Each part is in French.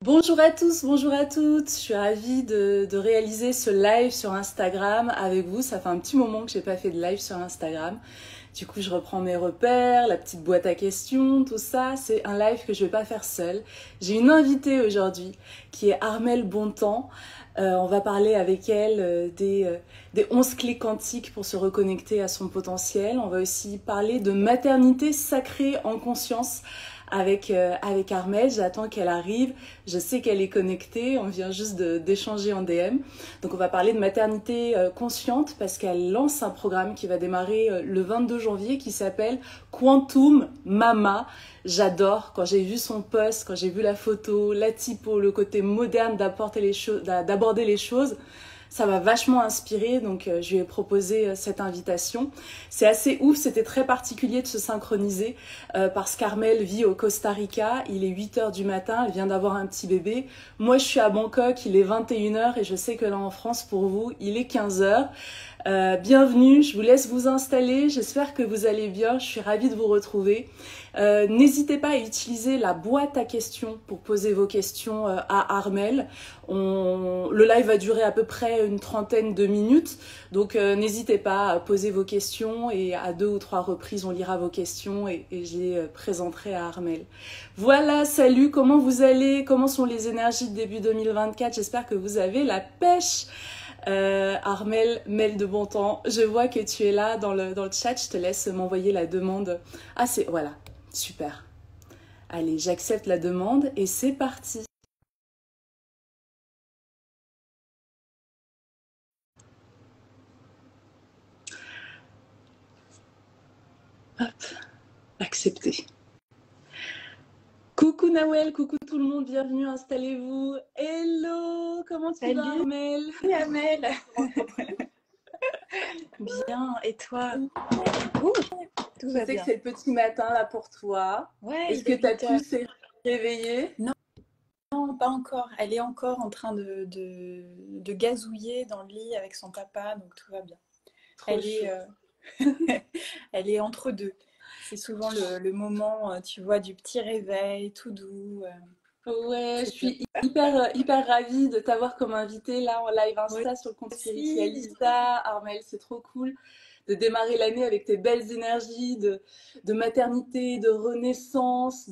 Bonjour à tous, bonjour à toutes. Je suis ravie de réaliser ce live sur Instagram avec vous. Ça fait un petit moment que j'ai pas fait de live sur Instagram. Du coup, je reprends mes repères, la petite boîte à questions, tout ça. C'est un live que je vais pas faire seule. J'ai une invitée aujourd'hui qui est Armelle Bontemps. On va parler avec elle des 11 clés quantiques pour se reconnecter à son potentiel. On va aussi parler de maternité sacrée en conscience avec Armelle. J'attends qu'elle arrive. Je sais qu'elle est connectée. On vient juste d'échanger en DM. Donc on va parler de maternité consciente parce qu'elle lance un programme qui va démarrer le 22 janvier qui s'appelle Quantum Mama. J'adore quand j'ai vu son post, quand j'ai vu la photo, la typo, le côté moderne d'aborder les choses. Ça m'a vachement inspirée, donc je lui ai proposé cette invitation. C'est assez ouf, c'était très particulier de se synchroniser parce qu'Armelle vit au Costa Rica, il est 8h du matin, elle vient d'avoir un petit bébé. Moi je suis à Bangkok, il est 21h et je sais que là en France pour vous, il est 15h. Bienvenue, je vous laisse vous installer, j'espère que vous allez bien, je suis ravie de vous retrouver. N'hésitez pas à utiliser la boîte à questions pour poser vos questions à Armelle. Le live va durer à peu près une trentaine de minutes, donc n'hésitez pas à poser vos questions et à 2 ou 3 reprises on lira vos questions et je les présenterai à Armelle. Voilà, salut, comment vous allez? Comment sont les énergies de début 2024? J'espère que vous avez la pêche. Armelle, Mel de Bontemps, je vois que tu es là dans le chat, je te laisse m'envoyer la demande. Ah, voilà, super. Allez, j'accepte la demande et c'est parti. Hop, accepté. Coucou Nawel, coucou tout le monde, bienvenue, installez-vous. Hello, comment tu vas Salut Armelle? Amel. Bien, et toi? Ouh, tout Je va sais que bien. c'est le petit matin là pour toi. Ouais, Est-ce il que est tu as 8 pu heures. se réveiller? Non, non, pas encore. Elle est encore en train de gazouiller dans le lit avec son papa, donc tout va bien. Trop Elle chou. est, elle est entre deux. C'est souvent le moment, tu vois, du petit réveil, tout doux. Ouais, je C'est suis hyper ravie de t'avoir comme invitée là en live moi Insta sur le compte aussi. Spiritualista. Armelle, c'est trop cool de démarrer l'année avec tes belles énergies de maternité, de renaissance.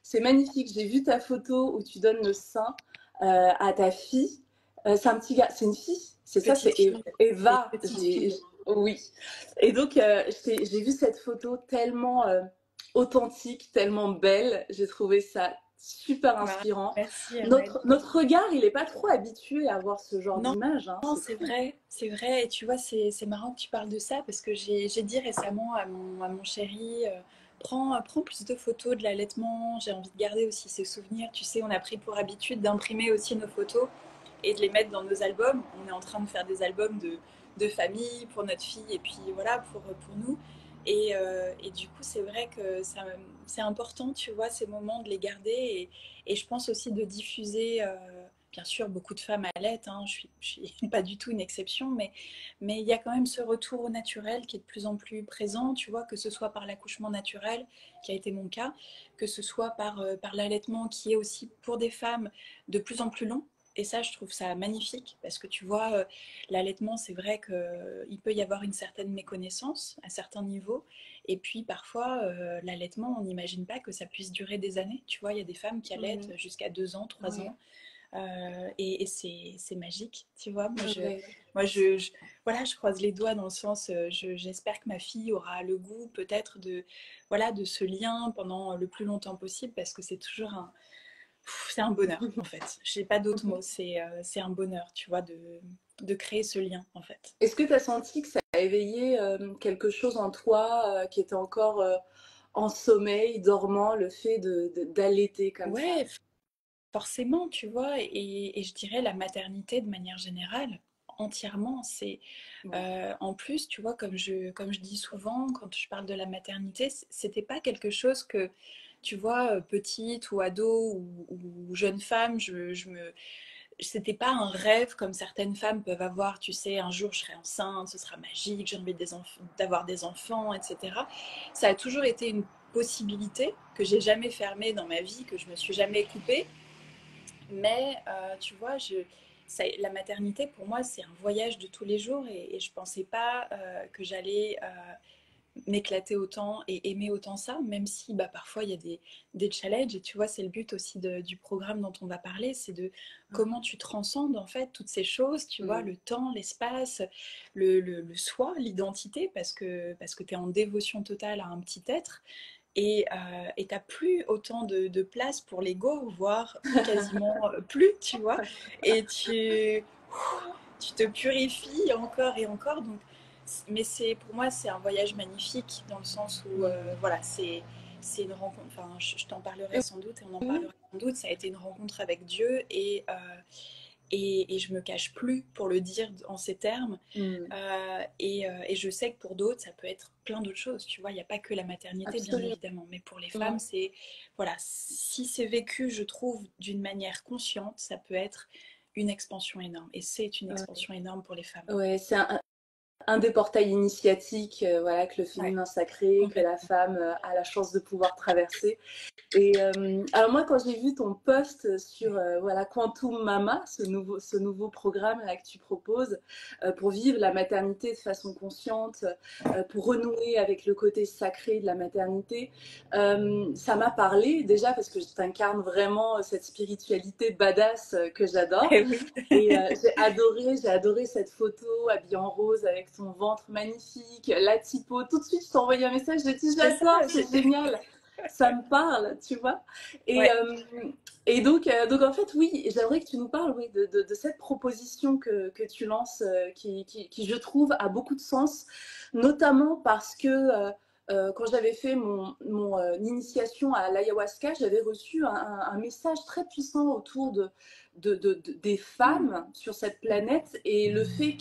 C'est magnifique. J'ai vu ta photo où tu donnes le sein à ta fille. C'est un petit gars, c'est une fille? C'est ça, Petite c'est fille. C'est une Eva. petite fille. Oui. Et donc, j'ai vu cette photo tellement authentique, tellement belle. J'ai trouvé ça super Voilà. inspirant. Merci Amel. Notre regard, il n'est pas trop habitué à voir ce genre Non. d'image, hein, Non, c'est fou. c'est vrai. Et tu vois, c'est marrant que tu parles de ça parce que j'ai dit récemment à mon chéri, prends plus de photos de l'allaitement. J'ai envie de garder aussi ces souvenirs. Tu sais, on a pris pour habitude d'imprimer aussi nos photos et de les mettre dans nos albums. On est en train de faire des albums de famille pour notre fille et puis voilà, pour nous. Et du coup, c'est vrai que c'est important, tu vois, ces moments de les garder. Et je pense aussi de diffuser. Bien sûr, beaucoup de femmes allaitent, hein, je suis pas du tout une exception, mais il y a quand même ce retour au naturel qui est de plus en plus présent, tu vois, que ce soit par l'accouchement naturel, qui a été mon cas, que ce soit par l'allaitement qui est aussi pour des femmes de plus en plus long. Et ça, je trouve ça magnifique parce que tu vois, l'allaitement, c'est vrai qu'il peut y avoir une certaine méconnaissance à certains niveaux. Et puis parfois, l'allaitement, on n'imagine pas que ça puisse durer des années. Tu vois, il y a des femmes qui allaitent Mhm. jusqu'à 2 ans, 3 Ouais, ans. Et c'est magique, tu vois. ouais. Moi voilà, je croise les doigts dans le sens, j'espère que ma fille aura le goût peut-être voilà, de ce lien pendant le plus longtemps possible parce que c'est toujours c'est un bonheur en fait. J'ai pas d'autres mots, c'est un bonheur, tu vois, de créer ce lien en fait. Est-ce que tu as senti que ça a éveillé quelque chose en toi qui était encore en sommeil, dormant, le fait d'allaiter comme ça? Ouais, forcément, tu vois, et je dirais la maternité de manière générale, entièrement, c'est Ouais. en plus, tu vois, comme je dis souvent quand je parle de la maternité, c'était pas quelque chose que, tu vois, petite ou ado ou jeune femme, c'était pas un rêve comme certaines femmes peuvent avoir, tu sais, un jour je serai enceinte, ce sera magique, j'ai envie d'avoir des enfants, etc. Ça a toujours été une possibilité que j'ai jamais fermée dans ma vie, que je me suis jamais coupée. Mais tu vois, la maternité, pour moi, c'est un voyage de tous les jours et je ne pensais pas que j'allais m'éclater autant et aimer autant ça, même si bah, parfois il y a des challenges. Et tu vois, c'est le but aussi du programme dont on va parler, c'est de comment tu transcendes en fait toutes ces choses, tu vois, Mm. le temps, l'espace, le soi, l'identité, parce que tu es en dévotion totale à un petit être. Et t'as plus autant de place pour l'ego, voire quasiment plus, tu vois. Et tu te purifies encore et encore. Donc, mais pour moi, c'est un voyage magnifique dans le sens où, Mm. voilà, c'est une rencontre. Enfin, je t'en parlerai sans doute et on en Oui. parlera sans doute. Ça a été une rencontre avec Dieu et je me cache plus pour le dire en ces termes. Mm. Et je sais que pour d'autres, ça peut être plein d'autres choses. Tu vois, il n'y a pas que la maternité, bien Absolument. évidemment. Mais pour les femmes, c'est, voilà, si c'est vécu, je trouve, d'une manière consciente, ça peut être une expansion énorme. Et c'est une Ouais. expansion énorme pour les femmes. Ouais, c'est un des portails initiatiques, voilà, que le Ouais, féminin sacré, que la complètement. femme a la chance de pouvoir traverser. Et alors moi, quand j'ai vu ton post sur voilà Quantum Mama, ce nouveau programme là, que tu proposes pour vivre la maternité de façon consciente, pour renouer avec le côté sacré de la maternité, ça m'a parlé déjà parce que tu incarnes vraiment cette spiritualité badass que j'adore. Eh oui. Et j'ai adoré cette photo habillée en rose avec ton ventre magnifique, la typo. Tout de suite, je t'ai envoyé un message, je t'ai dit C'est ça. j'adore, c'est génial, ça me parle, tu vois. Et, Ouais. euh, donc en fait, oui, j'aimerais que tu nous parles oui, de cette proposition que tu lances, qui, je trouve, a beaucoup de sens, notamment parce que quand j'avais fait mon initiation à l'ayahuasca, j'avais reçu un message très puissant autour des femmes sur cette planète et le fait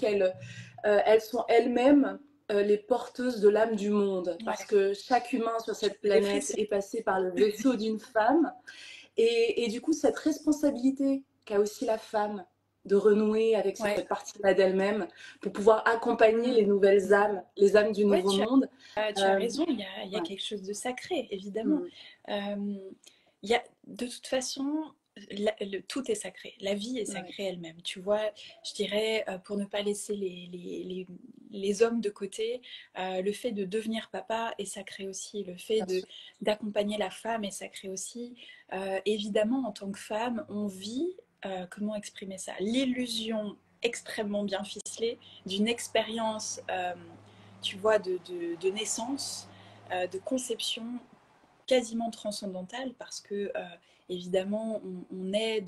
elles sont elles-mêmes les porteuses de l'âme du monde, parce Ouais. que chaque humain sur cette Des planète frissons. est passé par le vaisseau d'une femme. Et du coup, cette responsabilité qu'a aussi la femme de renouer avec Ouais. cette partie-là d'elle-même pour pouvoir accompagner les Mm. nouvelles âmes, les âmes du Ouais, nouveau monde. tu as Euh, raison, il y a ouais. quelque chose de sacré, évidemment. Mm. Euh, de toute façon, tout est sacré. La vie est Ouais. sacrée elle-même. Tu vois, je dirais, pour ne pas laisser les hommes de côté, le fait de devenir papa est sacré aussi. Le fait Absolument. d'accompagner la femme est sacré aussi. Évidemment, en tant que femme, on vit, comment exprimer ça? L'illusion extrêmement bien ficelée d'une expérience, tu vois, de naissance, de conception quasiment transcendantale parce que évidemment on est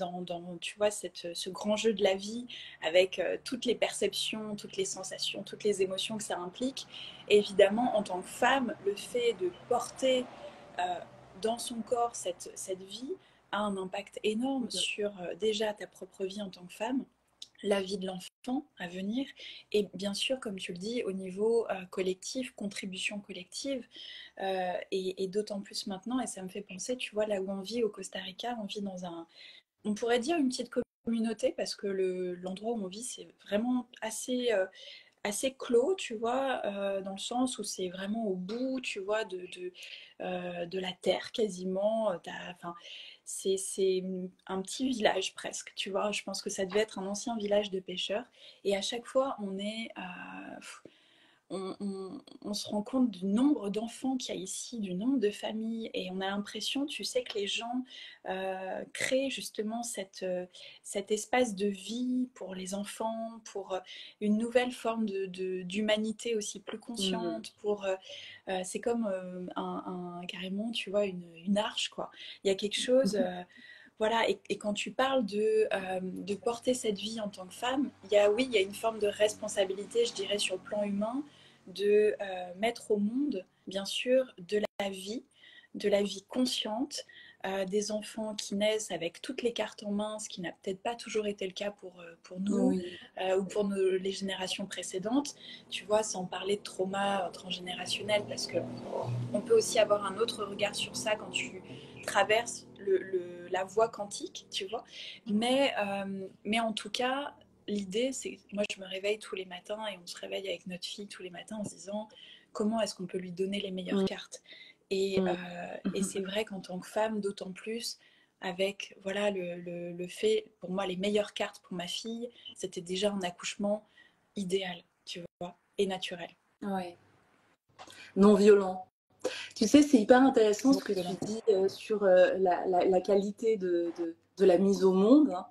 tu vois ce grand jeu de la vie avec toutes les perceptions, toutes les sensations, toutes les émotions que ça implique. Et évidemment en tant que femme, le fait de porter euh, dans son corps cette vie a un impact énorme sur déjà ta propre vie en tant que femme, la vie de l'enfant à venir, et bien sûr, comme tu le dis, au niveau collectif, contribution collective, et d'autant plus maintenant, et ça me fait penser, tu vois, là où on vit au Costa Rica, on vit dans on pourrait dire une petite communauté, parce que l'endroit où on vit, c'est vraiment assez clos, tu vois, dans le sens où c'est vraiment au bout, tu vois, de la terre quasiment. Enfin, c'est un petit village presque, tu vois. Je pense que ça devait être un ancien village de pêcheurs. Et à chaque fois, on se rend compte du nombre d'enfants qu'il y a ici, du nombre de familles, et on a l'impression, tu sais, que les gens créent justement cet espace de vie pour les enfants, pour une nouvelle forme d'humanité aussi plus Mm. consciente, c'est comme carrément, tu vois, une arche, quoi. Il y a quelque chose... voilà, et quand tu parles de porter cette vie en tant que femme, oui, il y a une forme de responsabilité, je dirais, sur le plan humain, de mettre au monde, bien sûr, de la vie consciente, des enfants qui naissent avec toutes les cartes en main, ce qui n'a peut-être pas toujours été le cas pour nous Oui. ou pour les générations précédentes. Tu vois, sans parler de trauma transgénérationnel, parce que on peut aussi avoir un autre regard sur ça quand tu traverses la voie quantique, tu vois. Mais en tout cas, l'idée, c'est moi, je me réveille tous les matins et on se réveille avec notre fille tous les matins en se disant comment est-ce qu'on peut lui donner les meilleures Mm. cartes. Et c'est vrai qu'en tant que femme, d'autant plus, avec voilà le fait, pour moi, les meilleures cartes pour ma fille, c'était déjà un accouchement idéal, tu vois, et naturel. Ouais. Non violent. Tu sais, c'est hyper intéressant Non ce que tu violent. dis sur la qualité de la mise au monde, hein.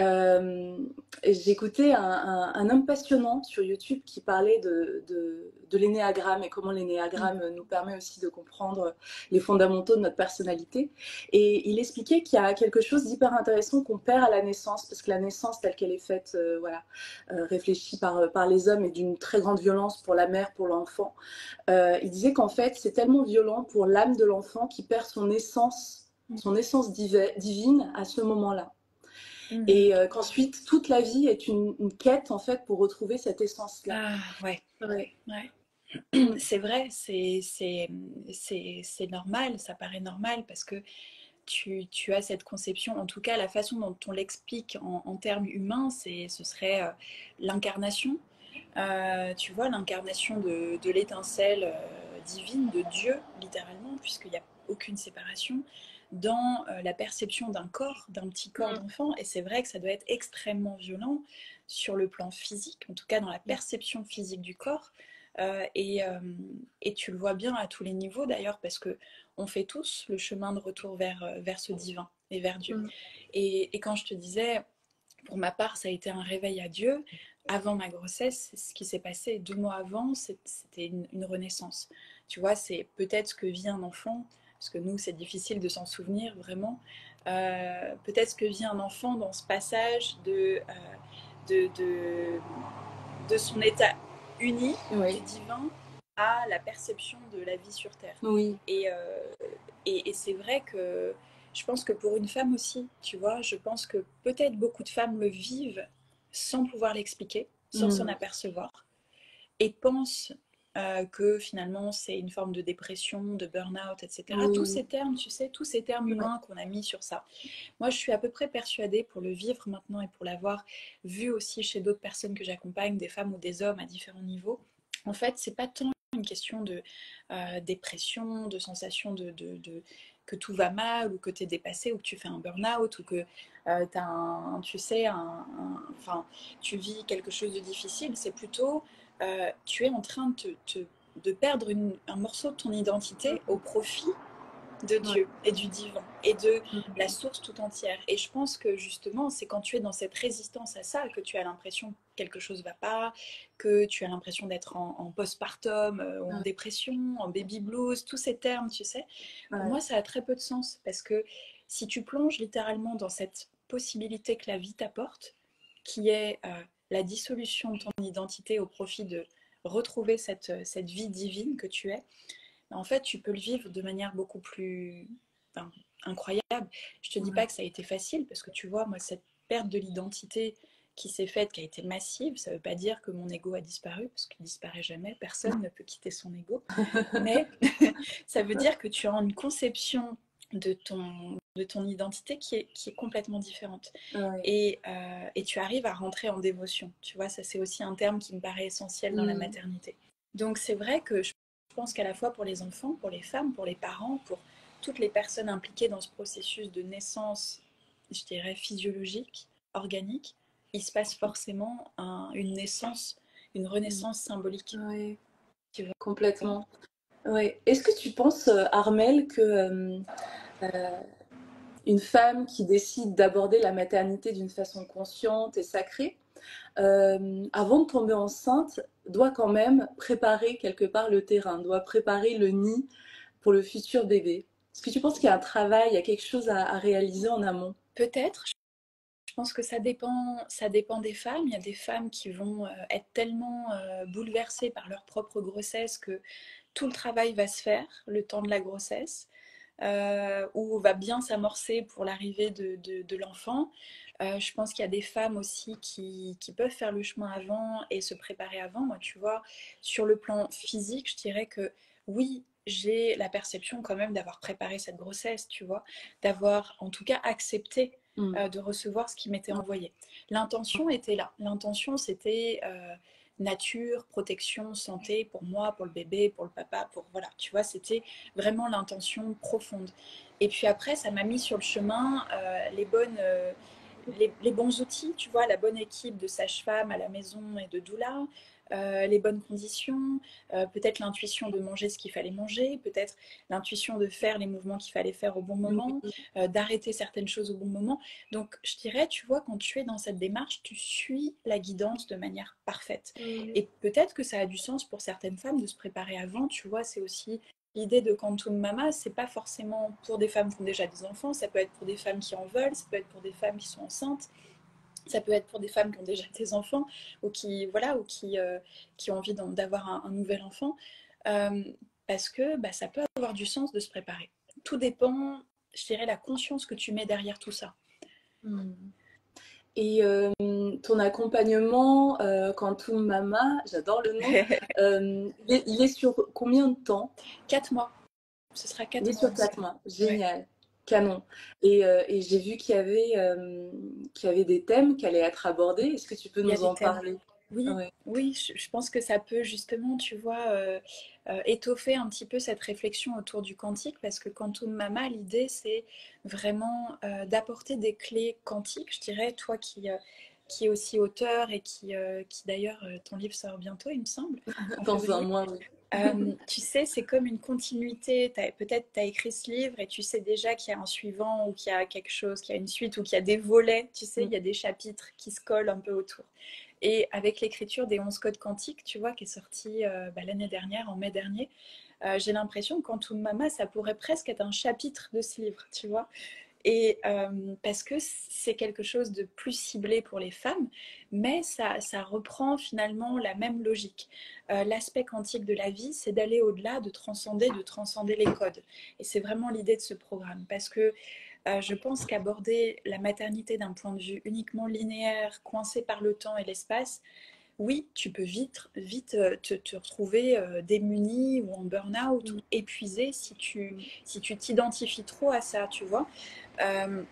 Euh, J'écoutais un homme passionnant sur YouTube qui parlait de l'énéagramme et comment l'énéagramme nous permet aussi de comprendre les fondamentaux de notre personnalité. Et il expliquait qu'il y a quelque chose d'hyper intéressant qu'on perd à la naissance, parce que la naissance telle qu'elle est faite, voilà, réfléchie par les hommes, est d'une très grande violence pour la mère, pour l'enfant. Il disait qu'en fait, c'est tellement violent pour l'âme de l'enfant qui perd son essence divine à ce moment-là. Et qu'ensuite, toute la vie est une quête, en fait, pour retrouver cette essence-là. Ah ouais, Ouais. ouais. C'est vrai, c'est normal, ça paraît normal parce que tu as cette conception, en tout cas la façon dont on l'explique en termes humains, ce serait l'incarnation. Tu vois, l'incarnation de l'étincelle divine de Dieu, littéralement, puisqu'il n'y a aucune séparation, dans la perception d'un corps, d'un petit corps d'enfant. Et c'est vrai que ça doit être extrêmement violent sur le plan physique, en tout cas dans la perception physique du corps. Et tu le vois bien à tous les niveaux d'ailleurs, parce que on fait tous le chemin de retour vers ce divin et vers Dieu. Et quand je te disais, pour ma part, ça a été un réveil à Dieu. Avant ma grossesse, ce qui s'est passé 2 mois avant, c'était une renaissance. Tu vois, c'est peut-être ce que vit un enfant, parce que nous, c'est difficile de s'en souvenir vraiment. Peut-être ce que vit un enfant dans ce passage de, de, de son état uni, Oui. du divin, à la perception de la vie sur Terre. Oui. Et c'est vrai que je pense que pour une femme aussi, tu vois, je pense que peut-être beaucoup de femmes le vivent sans pouvoir l'expliquer, sans s'en apercevoir, et pensent que finalement c'est une forme de dépression, de burn-out, etc. Tous Oui. ces termes, tu sais, tous ces termes Ouais. humains qu'on a mis sur ça. Moi, je suis à peu près persuadée, pour le vivre maintenant et pour l'avoir vu aussi chez d'autres personnes que j'accompagne, des femmes ou des hommes à différents niveaux, en fait, c'est pas tant une question de dépression, de sensation que tout va mal ou que tu es dépassé ou que tu fais un burn-out ou que tu as tu sais, enfin, tu vis quelque chose de difficile. C'est plutôt, tu es en train de perdre un morceau de ton identité au profit de Dieu et du divin et de la source tout entière. Et je pense que justement, c'est quand tu es dans cette résistance à ça que tu as l'impression que quelque chose ne va pas, que tu as l'impression d'être en postpartum, ou en dépression, en baby blues, tous ces termes, tu sais. Pour moi, ça a très peu de sens parce que si tu plonges littéralement dans cette possibilité que la vie t'apporte, qui est la dissolution de ton identité au profit de retrouver cette vie divine que tu es, en fait, tu peux le vivre de manière beaucoup plus enfin, incroyable. Je te dis pas que ça a été facile, parce que tu vois, moi, cette perte de l'identité qui s'est faite, qui a été massive, ça veut pas dire que mon ego a disparu, parce qu'il disparaît jamais, personne ne peut quitter son ego, mais ça veut dire que tu as une conception de ton identité qui est complètement différente. Ouais. Et tu arrives à rentrer en dévotion. Tu vois, ça c'est aussi un terme qui me paraît essentiel dans la maternité. Donc c'est vrai que je pense qu'à la fois pour les enfants, pour les femmes, pour les parents, pour toutes les personnes impliquées dans ce processus de naissance, je dirais physiologique, organique, il se passe forcément une naissance, une renaissance symbolique. Ouais. Tu vois. Complètement. Ouais. Est-ce que tu penses, Armel, que une femme qui décide d'aborder la maternité d'une façon consciente et sacrée, avant de tomber enceinte, doit quand même préparer quelque part le terrain, doit préparer le nid pour le futur bébé? Est-ce que tu penses qu'il y a un travail, il y a quelque chose à réaliser en amont? Peut-être. Je pense que ça dépend des femmes. Il y a des femmes qui vont être tellement bouleversées par leur propre grossesse que tout le travail va se faire le temps de la grossesse, ou va bien s'amorcer pour l'arrivée de l'enfant. Je pense qu'il y a des femmes aussi qui peuvent faire le chemin avant et se préparer avant. Moi, tu vois, sur le plan physique, je dirais que oui, j'ai la perception quand même d'avoir préparé cette grossesse, tu vois, d'avoir en tout cas accepté de recevoir ce qui m'était envoyé. L'intention était là. L'intention, c'était nature, protection, santé pour moi, pour le bébé, pour le papa, pour voilà, tu vois, c'était vraiment l'intention profonde. Et puis après, ça m'a mis sur le chemin les bons outils, tu vois, la bonne équipe de sage-femme à la maison et de doula, les bonnes conditions, peut-être l'intuition de manger ce qu'il fallait manger, peut-être l'intuition de faire les mouvements qu'il fallait faire au bon moment, d'arrêter certaines choses au bon moment. Donc, je dirais, tu vois, quand tu es dans cette démarche, tu suis la guidance de manière parfaite. Et peut-être que ça a du sens pour certaines femmes de se préparer avant, tu vois, c'est aussi l'idée de Quantum Mama, c'est pas forcément pour des femmes qui ont déjà des enfants, ça peut être pour des femmes qui en veulent, ça peut être pour des femmes qui sont enceintes, ça peut être pour des femmes qui ont déjà des enfants ou qui, voilà, qui ont envie d'avoir un nouvel enfant. Euh, Parce que bah, ça peut avoir du sens de se préparer. Tout dépend, je dirais, la conscience que tu mets derrière tout ça. Et ton accompagnement, Quantum Mama, j'adore le nom, il est sur combien de temps? 4 mois. Ce sera Il 4 est mois sur ensemble. 4 mois. Ouais. Génial. Canon. Et j'ai vu qu'il y avait des thèmes qui allaient être abordés. Est-ce que tu peux Il y a nous des en thèmes. parler? Oui, Ouais. oui, je pense que ça peut justement, tu vois, étoffer un petit peu cette réflexion autour du quantique, parce que Quantum Mama, l'idée, c'est vraiment d'apporter des clés quantiques, je dirais, toi qui est aussi auteur et qui d'ailleurs, ton livre sort bientôt, il me semble, en Dans un février. mois, oui. Tu sais, c'est comme une continuité. Peut-être tu as écrit ce livre et tu sais déjà qu'il y a un suivant ou qu'il y a quelque chose, qu'il y a une suite ou qu'il y a des volets. Tu sais, il y a des chapitres qui se collent un peu autour. Et avec l'écriture des 11 codes quantiques, tu vois, qui est sortie l'année dernière, en mai dernier, j'ai l'impression que Quantum Mama, ça pourrait presque être un chapitre de ce livre, tu vois. Et parce que c'est quelque chose de plus ciblé pour les femmes, mais ça reprend finalement la même logique. L'aspect quantique de la vie, c'est d'aller au-delà, de transcender les codes. Et c'est vraiment l'idée de ce programme, parce que je pense qu'aborder la maternité d'un point de vue uniquement linéaire, coincé par le temps et l'espace, oui, tu peux vite te retrouver démuni ou en burn-out ou épuisé si tu t'identifies trop à ça, tu vois. Euh,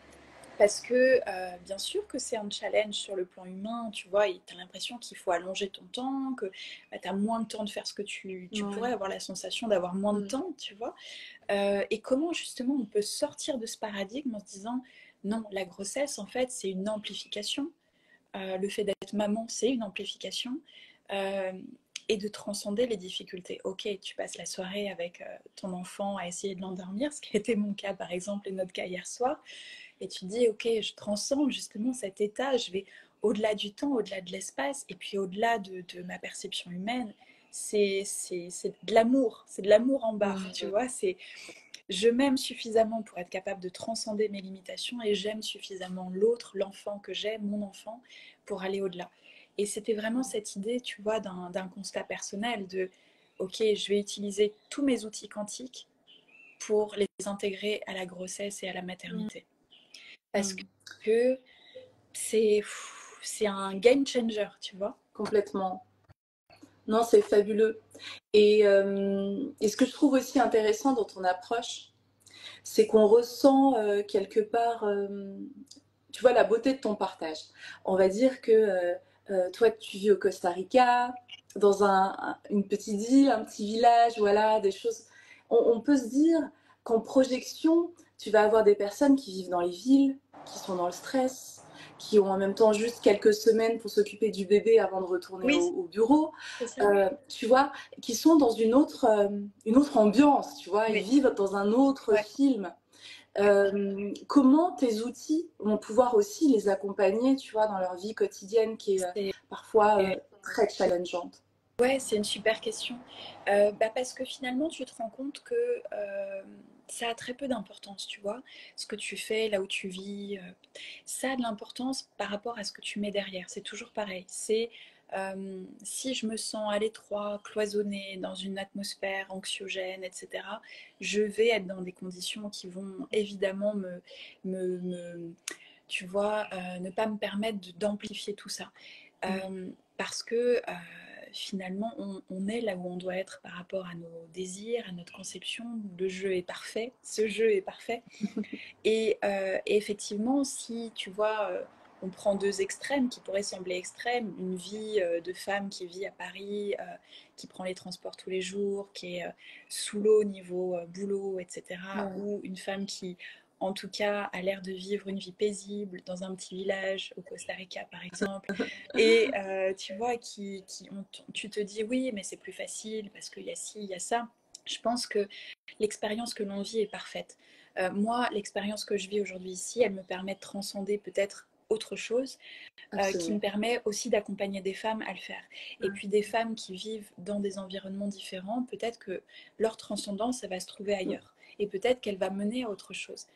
Parce que bien sûr que c'est un challenge sur le plan humain, tu vois, et tu as l'impression qu'il faut allonger ton temps, que bah, tu as moins de temps de faire ce que tu Ouais. pourrais avoir la sensation d'avoir moins de temps, tu vois. Et comment justement on peut sortir de ce paradigme en se disant non, la grossesse en fait c'est une amplification. Le fait d'être maman c'est une amplification. Euh, et de transcender les difficultés. Ok, tu passes la soirée avec ton enfant à essayer de l'endormir, ce qui a été mon cas par exemple et notre cas hier soir. Et tu te dis, ok, je transcende justement cet état, je vais au-delà du temps, au-delà de l'espace, et puis au-delà de ma perception humaine. C'est de l'amour en barre, tu vois. C'est je m'aime suffisamment pour être capable de transcender mes limitations et j'aime suffisamment l'autre, l'enfant que j'aime, mon enfant, pour aller au-delà. Et c'était vraiment cette idée, tu vois, d'un constat personnel de, ok, je vais utiliser tous mes outils quantiques pour les intégrer à la grossesse et à la maternité. Parce que c'est c'est un game changer, tu vois. Complètement. Non, c'est fabuleux. Et ce que je trouve aussi intéressant dans ton approche, c'est qu'on ressent quelque part, tu vois, la beauté de ton partage. On va dire que toi, tu vis au Costa Rica, dans une petite île, un petit village, voilà, des choses. On peut se dire qu'en projection, tu vas avoir des personnes qui vivent dans les villes, qui sont dans le stress, qui ont en même temps juste quelques semaines pour s'occuper du bébé avant de retourner Oui, au bureau, c'est ça. tu vois, qui sont dans une autre ambiance, tu vois, ils Oui, vivent dans un autre ouais, film. ouais. Comment tes outils vont pouvoir aussi les accompagner, tu vois, dans leur vie quotidienne qui est C'est parfois très challengeante. ouais, c'est une super question. Parce que finalement, tu te rends compte que ça a très peu d'importance, tu vois. Ce que tu fais, là où tu vis, ça a de l'importance par rapport à ce que tu mets derrière. C'est toujours pareil. C'est si je me sens à l'étroit, cloisonnée, dans une atmosphère anxiogène, etc., je vais être dans des conditions qui vont évidemment tu vois, ne pas me permettre d'amplifier tout ça. Parce que finalement, on est là où on doit être par rapport à nos désirs, à notre conception. Le jeu est parfait, ce jeu est parfait. Et effectivement, si tu vois, on prend deux extrêmes qui pourraient sembler extrêmes. Une vie de femme qui vit à Paris, qui prend les transports tous les jours, qui est sous l'eau niveau boulot, etc. Ouais. Ou une femme qui, en tout cas, a l'air de vivre une vie paisible dans un petit village au Costa Rica, par exemple. Et tu vois, tu te dis oui, mais c'est plus facile parce qu'il y a ci, il y a ça. Je pense que l'expérience que l'on vit est parfaite. Moi, l'expérience que je vis aujourd'hui ici, elle me permet de transcender peut-être autre chose, qui me Absolument. permet aussi d'accompagner des femmes à le faire. Et Ouais. puis des femmes qui vivent dans des environnements différents, peut-être que leur transcendance, ça va se trouver Mm. ailleurs. Et peut-être qu'elle va mener à autre chose.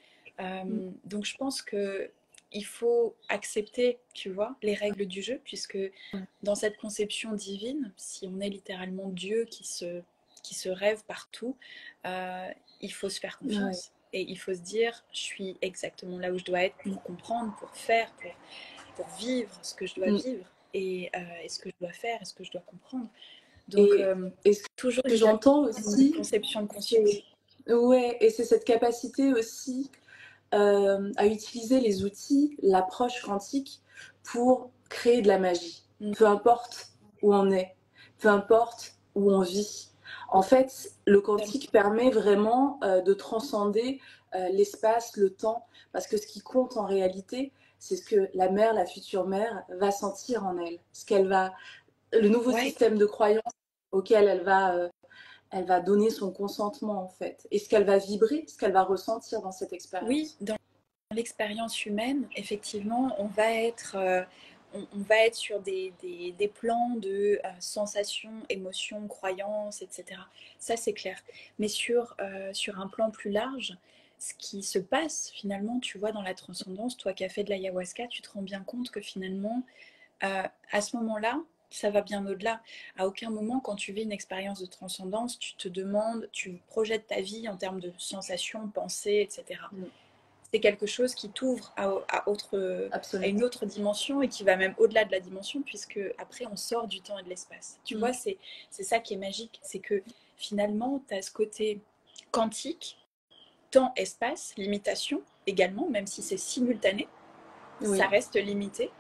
Mm. Donc je pense que il faut accepter, tu vois, les règles du jeu, puisque Ouais. dans cette conception divine, si on est littéralement Dieu qui se rêve partout, euh, il faut se faire Ouais. confiance. Et il faut se dire, je suis exactement là où je dois être pour comprendre, pour faire, pour vivre ce que je dois Mm. vivre et ce que je dois faire et ce que je dois comprendre. Donc, Et, et ce toujours que une j'entends certaine aussi, conception de conscience. c'est ouais, et c'est cette capacité aussi à utiliser les outils, l'approche quantique pour créer de la magie. Mm. Peu importe où on est, peu importe où on vit. En fait, le quantique permet vraiment de transcender l'espace, le temps, parce que ce qui compte en réalité, c'est ce que la mère, la future mère, va sentir en elle, ce qu'elle va, le nouveau Ouais, système de croyance auquel elle va donner son consentement en fait, et ce qu'elle va vibrer, ce qu'elle va ressentir dans cette oui, expérience. dans l'expérience humaine, effectivement, on va être sur des plans de sensations, émotions, croyances, etc. Ça, c'est clair. Mais sur un plan plus large, ce qui se passe finalement, tu vois, dans la transcendance, toi qui as fait de l'ayahuasca, tu te rends bien compte que finalement, à ce moment-là, ça va bien au-delà. À aucun moment, quand tu vis une expérience de transcendance, tu te demandes, tu projettes ta vie en termes de sensations, pensées, etc. Mm. C'est quelque chose qui t'ouvre à une Absolument. autre dimension et qui va même au-delà de la dimension, puisque après on sort du temps et de l'espace. Tu Mm. vois, c'est ça qui est magique, c'est que finalement, tu as ce côté quantique, temps-espace, limitation également, même si c'est simultané, ça Oui. reste limité.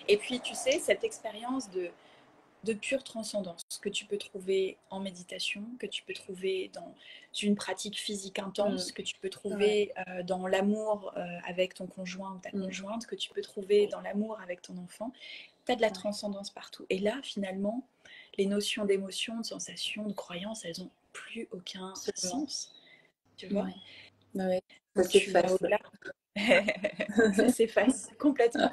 Et puis, tu sais, cette expérience de pure transcendance que tu peux trouver en méditation, que tu peux trouver dans une pratique physique Mm. intense, que tu peux Ouais. trouver dans l'amour avec ton conjoint ou ta Mm. conjointe, que tu peux trouver dans l'amour avec ton enfant. Tu as de la Ouais. transcendance partout. Et là, finalement, les notions d'émotion, de sensation, de croyance, elles n'ont plus aucun Absolument. sens. Tu vois? Ouais. Ouais. Ça Donc tu vas s'efface. au-delà. Ça s'efface complètement.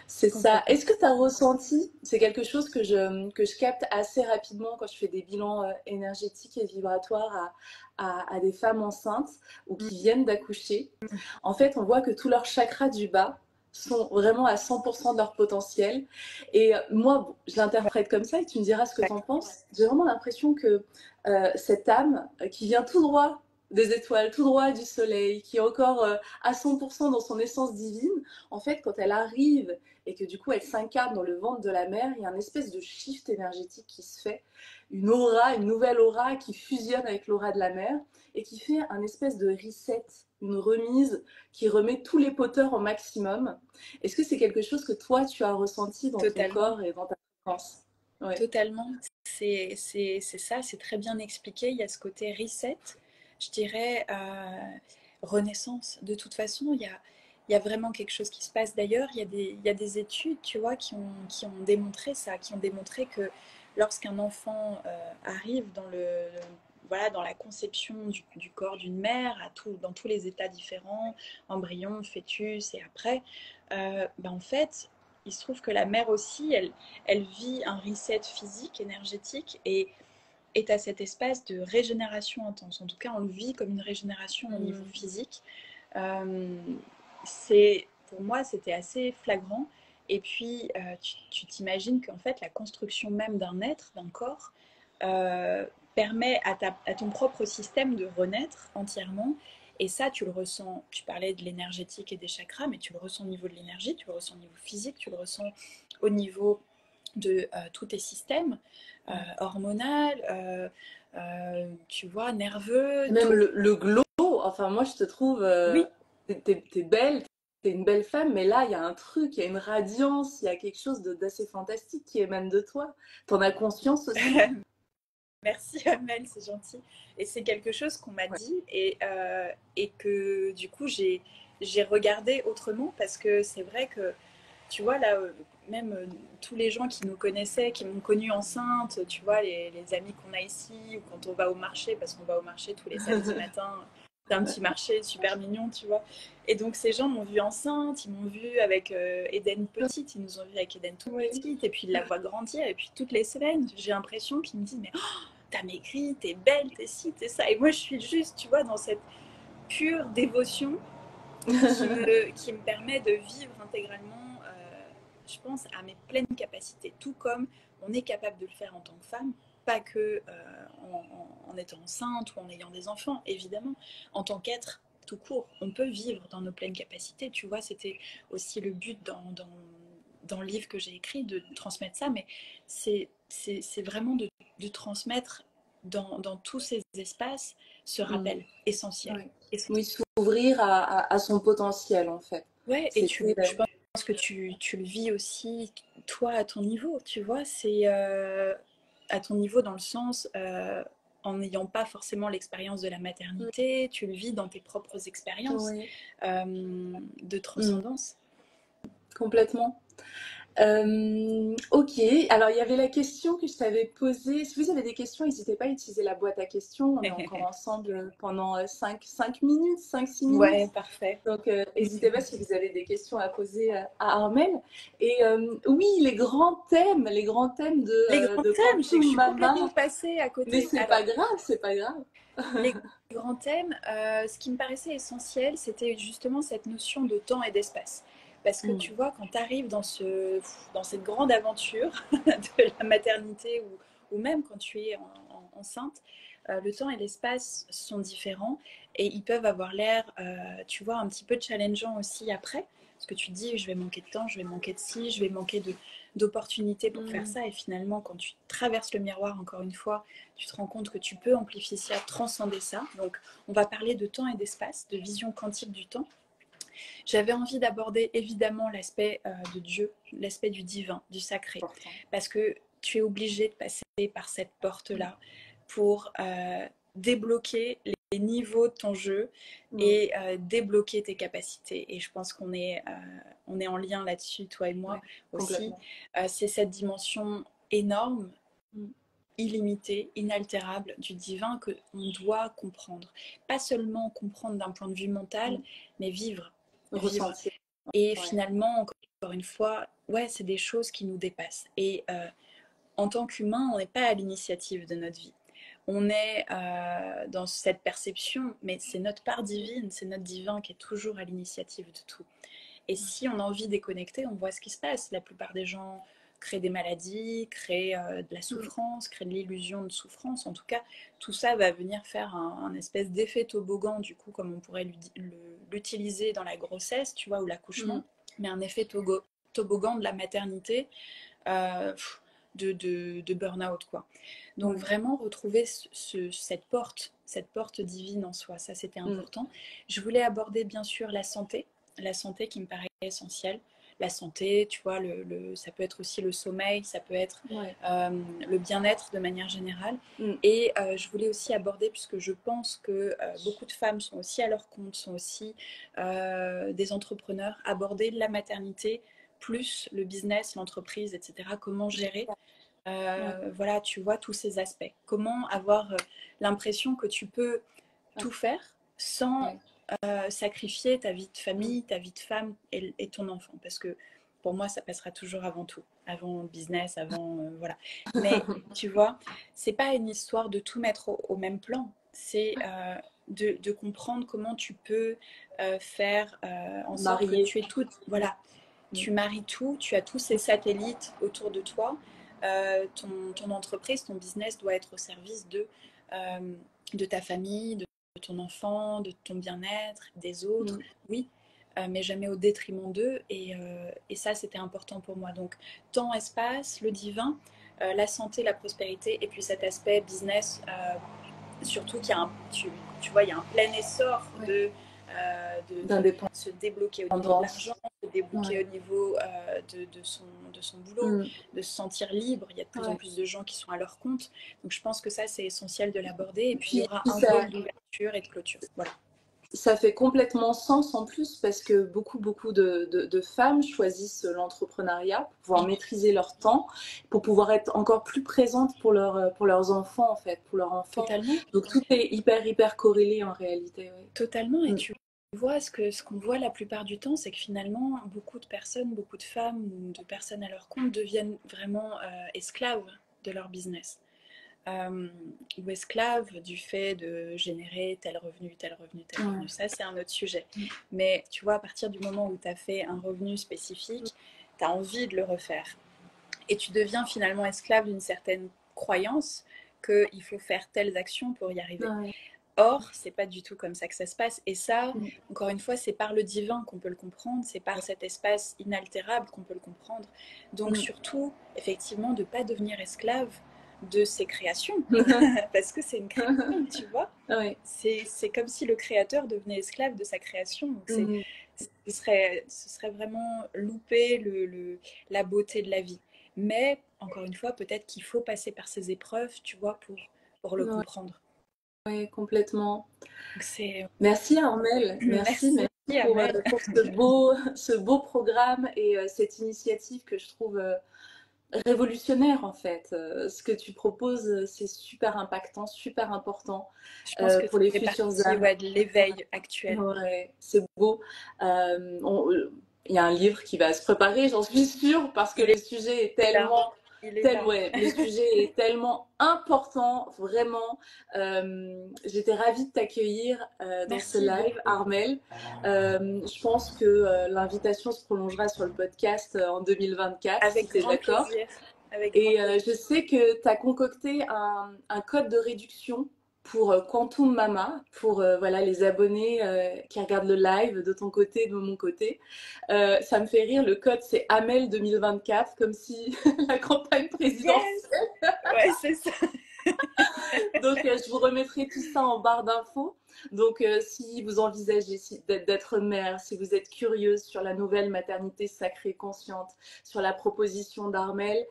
C'est ça. Complètement. Est-ce que tu as ressenti, c'est quelque chose que je capte assez rapidement quand je fais des bilans énergétiques et vibratoires à des femmes enceintes ou qui viennent d'accoucher. En fait, on voit que tous leurs chakras du bas sont vraiment à 100% de leur potentiel. Et moi, bon, je Ouais. l'interprète comme ça et tu me diras ce que tu en penses. J'ai vraiment l'impression que cette âme qui vient tout droit des étoiles, tout droit du soleil, qui est encore à 100% dans son essence divine, en fait, quand elle arrive et que du coup elle s'incarne dans le ventre de la mère, il y a une espèce de shift énergétique qui se fait, une aura, une nouvelle aura qui fusionne avec l'aura de la mère et qui fait un espèce de reset, une remise qui remet tous les poteurs au maximum. Est-ce que c'est quelque chose que toi tu as ressenti dans ton Totalement. corps et dans ta fréquence? Ouais. Totalement. C'est ça, c'est très bien expliqué. Il y a ce côté reset, je dirais, renaissance. De toute façon, il y a vraiment quelque chose qui se passe. D'ailleurs, il y a des études, tu vois, qui ont démontré ça, qui ont démontré que lorsqu'un enfant arrive voilà, dans la conception du corps d'une mère, dans tous les états différents, embryon, fœtus et après, ben en fait, il se trouve que la mère aussi, elle vit un reset physique, énergétique et est à cet espace de régénération intense. En tout cas, on le vit comme une régénération au niveau Mmh. physique. Pour moi, c'était assez flagrant. Et puis, tu t'imagines qu'en fait, la construction même d'un être, d'un corps, euh, permet à ton propre système de renaître entièrement. Et ça, tu le ressens, tu parlais de l'énergétique et des chakras, mais tu le ressens au niveau de l'énergie, tu le ressens au niveau physique, tu le ressens au niveau de tous tes systèmes hormonaux, tu vois, nerveux, Même tout. le glow, enfin moi je te trouve, Oui, t'es belle, t'es une belle femme, mais là, il y a un truc, il y a une radiance, il y a quelque chose d'assez fantastique qui émane de toi. T'en as conscience aussi? Merci Amel, c'est gentil. Et c'est quelque chose qu'on m'a Ouais. dit et que du coup j'ai regardé autrement parce que c'est vrai que tu vois là, même tous les gens qui nous connaissaient, qui m'ont connue enceinte, tu vois, les amis qu'on a ici ou quand on va au marché, parce qu'on va au marché tous les samedis matins, c'est un petit marché super mignon, tu vois. Et donc ces gens m'ont vue enceinte, ils m'ont vue avec Eden petite, ils nous ont vue avec Eden toute Oui. petite, et puis ils la voient grandir, et puis toutes les semaines, j'ai l'impression qu'ils me disent, mais t'as maigri, t'es belle, t'es ci, t'es ça. Et moi, je suis juste, tu vois, dans cette pure dévotion qui me permet de vivre intégralement, je pense, à mes pleines capacités. Tout comme on est capable de le faire en tant que femme, pas que en étant enceinte ou en ayant des enfants, évidemment. En tant qu'être tout court, on peut vivre dans nos pleines capacités. Tu vois, c'était aussi le but dans le livre que j'ai écrit, de transmettre ça, mais c'est vraiment de transmettre dans tous ces espaces ce Mm. rappel essentiel. Ouais. Essentiel. Oui, s'ouvrir à son potentiel, en fait. Ouais, et C'était... je pense que tu le vis aussi, toi, à ton niveau, tu vois, c'est à ton niveau dans le sens, en n'ayant pas forcément l'expérience de la maternité, tu le vis dans tes propres expériences Oui. de Mm. transcendance. Complètement. Ok, alors il y avait la question que je t'avais posée. Si vous avez des questions, n'hésitez pas à utiliser la boîte à questions. On est encore ensemble pendant 5 minutes, 5 6 minutes. Ouais, parfait. Donc n'hésitez pas si vous avez des questions à poser à Armel. Et oui, les grands thèmes Les grands de thèmes, je sais que je Quantum suis complètement Mama. passée à Mais côté. c'est pas Alors, grave, c'est pas grave. les grands thèmes, ce qui me paraissait essentiel, c'était justement cette notion de temps et d'espace. Parce que Mm. tu vois, quand tu arrives dans cette grande aventure de la maternité ou même quand tu es enceinte, le temps et l'espace sont différents et ils peuvent avoir l'air, tu vois, un petit peu challengeant aussi après. Parce que tu te dis, je vais manquer de temps, je vais manquer de ci, je vais manquer d'opportunités pour faire Mm. ça. Et finalement, quand tu traverses le miroir, encore une fois, tu te rends compte que tu peux amplifier ça, transcender ça. Donc, on va parler de temps et d'espace, de vision quantique du temps. J'avais envie d'aborder évidemment l'aspect de Dieu, l'aspect du divin, du sacré, Important. parce que tu es obligé de passer par cette porte-là pour débloquer les niveaux de ton jeu Mm. et débloquer tes capacités. Et je pense on est en lien là-dessus, toi et moi Ouais, aussi. complètement. C'est cette dimension énorme, Mm. illimité, inaltérable du divin que on doit comprendre. Pas seulement comprendre d'un point de vue mental, Mm. mais vivre. Vivre. Ressentir. Et Ouais. finalement, encore une fois, ouais, c'est des choses qui nous dépassent. Et en tant qu'humain, on n'est pas à l'initiative de notre vie. On est dans cette perception, mais c'est notre part divine, c'est notre divin qui est toujours à l'initiative de tout. Et si on a envie de déconnecter, on voit ce qui se passe. La plupart des gens créent des maladies, créent de la Mm. souffrance, créent de l'illusion de souffrance. En tout cas, tout ça va venir faire un espèce d'effet toboggan, du coup, comme on pourrait l'utiliser dans la grossesse, tu vois, ou Mm. l'accouchement, mais un effet toboggan de la maternité, euh, de burn-out, quoi. Donc Ouais. vraiment retrouver cette porte divine en soi, ça c'était Mm. important. Je voulais aborder bien sûr la santé qui me paraît essentielle. La santé, tu vois, ça peut être aussi le sommeil, ça peut être Ouais. le bien-être de manière générale. Mm. Et je voulais aussi aborder, puisque je pense que beaucoup de femmes sont aussi à leur compte, sont aussi des entrepreneurs, aborder la maternité plus le business, l'entreprise, etc. Comment gérer, Ouais. voilà, tu vois, tous ces aspects. Comment avoir l'impression que tu peux Ouais. tout faire sans Ouais. sacrifier ta vie de Mm. famille, ta vie de femme et ton enfant. Parce que pour moi, ça passera toujours avant tout. Avant le business, avant... voilà. Mais tu vois, c'est pas une histoire de tout mettre au même plan. C'est de comprendre comment tu peux faire en sorte que Marié. tu aies tout... Voilà, Mm. tu maries tout, tu as tous ces satellites autour de toi. Ton entreprise, ton business doit être au service de ta famille, de ton enfant, de ton bien-être, des autres, Mm. oui, mais jamais au détriment d'eux. Et ça, c'était important pour moi. Donc, temps, espace, le divin, la santé, la prospérité, et puis cet aspect business, surtout qu'il y a tu vois, il y a un plein essor Ouais. de se débloquer au niveau de l'argent, de débloquer au niveau de son boulot, de se sentir libre. Il y a de plus en plus de gens qui sont à leur compte. Donc je pense que ça, c'est essentiel de l'aborder. Et puis il y aura un rôle d'ouverture et de clôture. Voilà. Ça fait complètement sens en plus parce que beaucoup de femmes choisissent l'entrepreneuriat pour pouvoir maîtriser leur temps, pour pouvoir être encore plus présentes pour leurs enfants en fait, pour leurs enfants. Totalement. Donc tout est hyper corrélé en réalité. Oui. Totalement. Et tu vois, ce qu'on voit la plupart du temps, c'est que finalement, beaucoup de personnes, beaucoup de femmes ou de personnes à leur compte deviennent vraiment esclaves de leur business. Ou esclaves du fait de générer tel revenu. Ça, c'est un autre sujet. Mais tu vois, à partir du moment où tu as fait un revenu spécifique, tu as envie de le refaire. Et tu deviens finalement esclave d'une certaine croyance qu'il faut faire telles actions pour y arriver. Or, c'est pas du tout comme ça que ça se passe. Et ça, encore une fois, c'est par le divin qu'on peut le comprendre, c'est par cet espace inaltérable qu'on peut le comprendre. Donc surtout, effectivement, de ne pas devenir esclave de ses créations, parce que c'est une création, tu vois. C'est comme si le créateur devenait esclave de sa création. Donc ce serait vraiment louper la beauté de la vie. Mais, encore une fois, peut-être qu'il faut passer par ces épreuves, tu vois, pour le comprendre. Oui, complètement. Merci Armelle, merci pour ce beau programme et cette initiative que je trouve révolutionnaire en fait. Ce que tu proposes, c'est super impactant, super important pour les futures âmes. De l'éveil actuel. Ouais, c'est beau. Il y a un livre qui va se préparer, j'en suis sûre, parce que le sujet est tellement... le sujet est tellement important, vraiment. J'étais ravie de t'accueillir dans ce live, Armelle. Je pense que l'invitation se prolongera sur le podcast en 2024, avec si tu es d'accord. Et je sais que tu as concocté un code de réduction pour Quantum Mama, pour voilà, les abonnés qui regardent le live de ton côté, de mon côté. Ça me fait rire, le code c'est Amel 2024, comme si la campagne présidentielle. Ouais, c'est ça. Donc je vous remettrai tout ça en barre d'infos. Donc si vous envisagez d'être mère, si vous êtes curieuse sur la nouvelle maternité sacrée consciente, sur la proposition d'Armelle,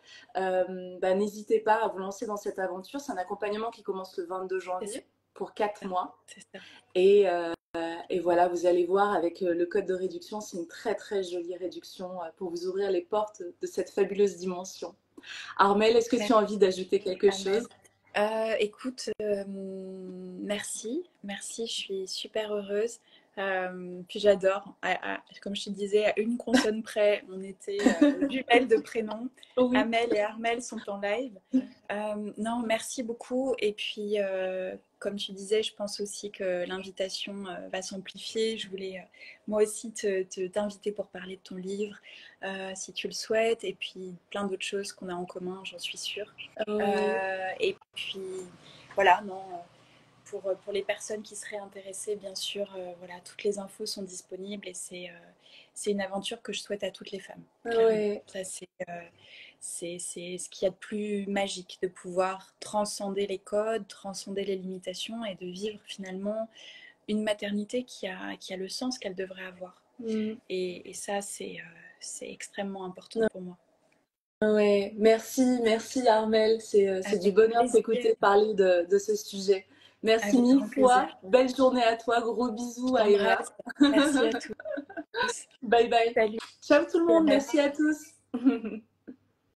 n'hésitez pas à vous lancer dans cette aventure. C'est un accompagnement qui commence le 22 janvier pour 4 mois. C'est ça. Et voilà, vous allez voir avec le code de réduction, c'est une très jolie réduction pour vous ouvrir les portes de cette fabuleuse dimension. Armelle, est-ce que tu as envie d'ajouter quelque chose ? Écoute, merci, je suis super heureuse. Puis j'adore, comme je te disais, à une consonne près, on était jumelles de prénom. Oui. Amel et Armelle sont en live. Non, merci beaucoup. Et puis, comme tu disais, je pense aussi que l'invitation va s'amplifier. Je voulais moi aussi t'inviter pour parler de ton livre, si tu le souhaites. Et puis, plein d'autres choses qu'on a en commun, j'en suis sûre. Et puis, voilà, non... Pour les personnes qui seraient intéressées, bien sûr, voilà, toutes les infos sont disponibles et c'est une aventure que je souhaite à toutes les femmes. Ça, c'est ce qu'il y a de plus magique, de pouvoir transcender les codes, transcender les limitations et de vivre finalement une maternité qui a le sens qu'elle devrait avoir. Et ça, c'est extrêmement important pour moi. Ouais, merci Armelle, c'est du bonheur de t'écouter parler de ce sujet. Merci mille fois, belle journée à toi, gros bisous à Eva. Merci à tous. Bye bye. Salut. Ciao tout le monde, merci à tous.